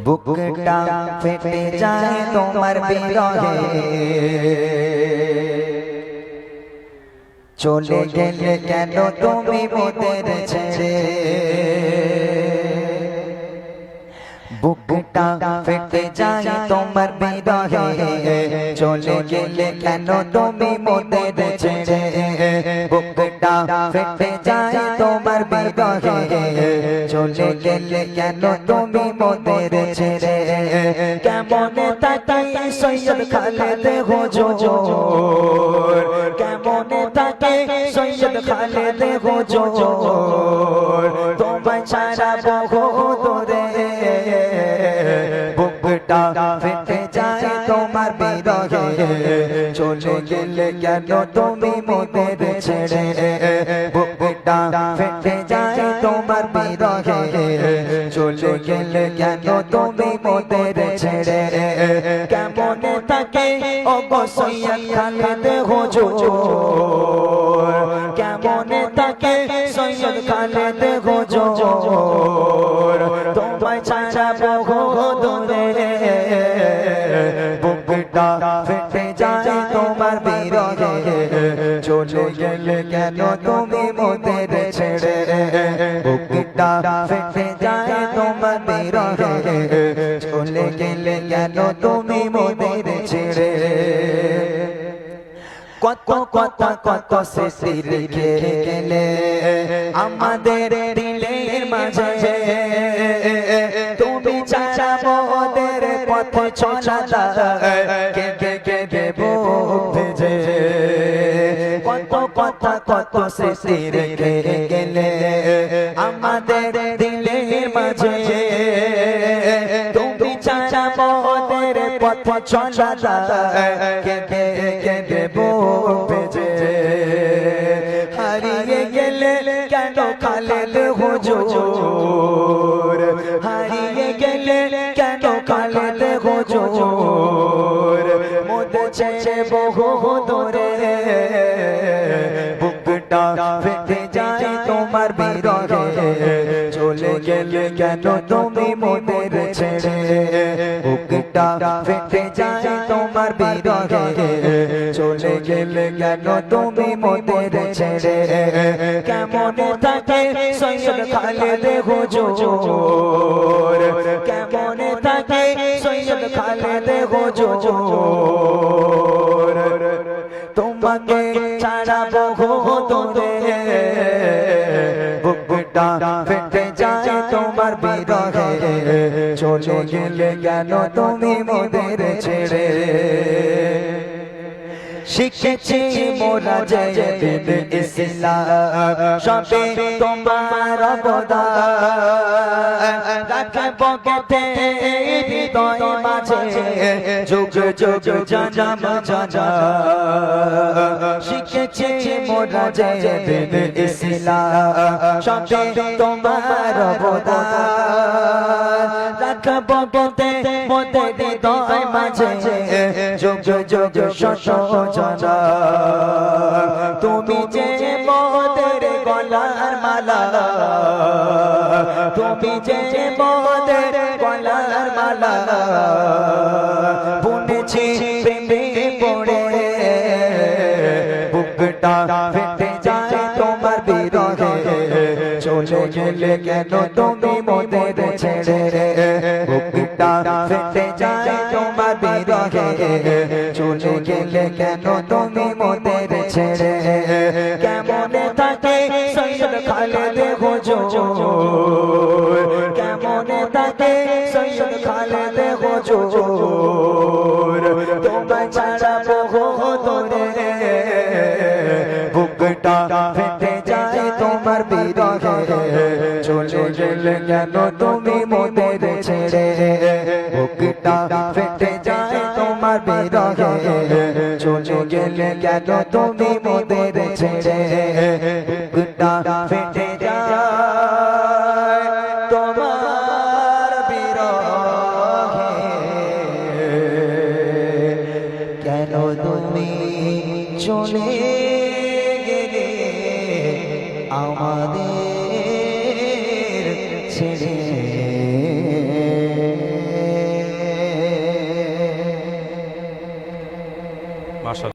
বুকটা ফেটে যায় তোমার বিরহে চলে গেলে কেন তুমি মোদের ছেড়ে বুকটা ফেটে যায় তোমার বিরহে চলে গেলে কেন তুমি মোদের ছেড়ে বুকটা ফেটে যায় তোমার বিরহে চলে গেলে কেন তুমি মোদের ছেড়ে কেমন তাকাই সৈয়দ খালেদ হুজুর কেমন তাকাই সৈয়দ খালেদ হুজুর তোমায় ছাড়া বহু দূরে বুকটা ফেটে যায় তোমার বিরহে চলে গেলে কেন তুমি মোদের ছেড়ে বুকটা ফেটে যায় তোমার বিরহে চলে গেলে কেন তুমি মোদের ছেড়ে কেমন থাকে ও গো সৈয়দ খালেদ হুজুর কেমন থাকে সৈয়দ খালেদ হুজুর তোমায় ছাড়া বহু দূরে বুকটা ফেটে যায় তোমার বিরহে চলে গেলে কেন তুমি মোদের ছেড়ে বুকটা ফেটে যায় তোমার বিরহে চলে গেলে কেন তুমি মোদের ছেড়ে কত কত কত স্মৃতি রেখে গেলে আমাদের দিলের মাঝে তুমি ছাড়া মোদের পথে চলা কেঁদে কেঁদে বুক ভেজে কত কত কত স্মৃতি রেখে গেলে আমাদের দিলের মাঝে তুমি ছাড়া মোদের পথে চলা কেঁদে কেঁদে বুক ভেজে হারিয়ে গেলে কেন খালেদ হুজুর হারিয়ে গেলে কেন খালেদ হুজুর মোদের ছেড়ে বহু দূরে বুকটা ফেটে যায় তোমার বিরহে চলে গেলে কেন তুমি মোদের ছেড়ে বুকটা ফেটে যায় তোমার বিরহে চলে গেলে কেন তুমি মোদের ছেড়ে কেমন থাকে সৈয়দ খালেদ হুজুর কেমন থাকে সৈয়দ খালেদ হুজুর তোমাকে ছাড়া বহু দূরে বুকটা ফেটে যায় তোমার বিরহে চলে গেলে কেন তুমি মোদের ছেড়ে শিখেছি মোরা যেদিন ইসলাম সবে তোমার অবদান রাখব কেটে হৃদয় মাঝে যুগ যুগ জনম জনম শিখেছি মোরা যেদিন ইসলাম সবে তোমার অবদান রাখব কেটে মোদের হৃদয় মাঝে যুগ যুগ জনম তুমি যে মোদের গলার মালা তুমি যে মোদের গলার মালা বুনেছি প্রেমে পড়ে বুকটা ফেটে যায় তোমার বিরহে চলে গেলে কেন তুমি মোদের ছেড়ে বুকটা ফেটে যায় তোমার বিরহে চলে গেলে কেন তুমি মোদের ছেড়ে কেমন থাকে সৈয়দ খালেদ হুজুর কেমন থাকে সৈয়দ খালেদ হুজুর তোমায় ছাড়া বহু দূরে বুকটা ফেটে যায় তোমার বিরহে চলে গেলে কেন তুমি মোদের ছেড়ে বুকটা ফেটে যায় তোমার বিরহে চলে গেলে কেন তুমি মোদের ছেড়ে বুকটা ফেটে যায় তোমার বিরহে কেন তুমি চলে গেলে আমাদের ছেড়ে মাশাআল্লাহ।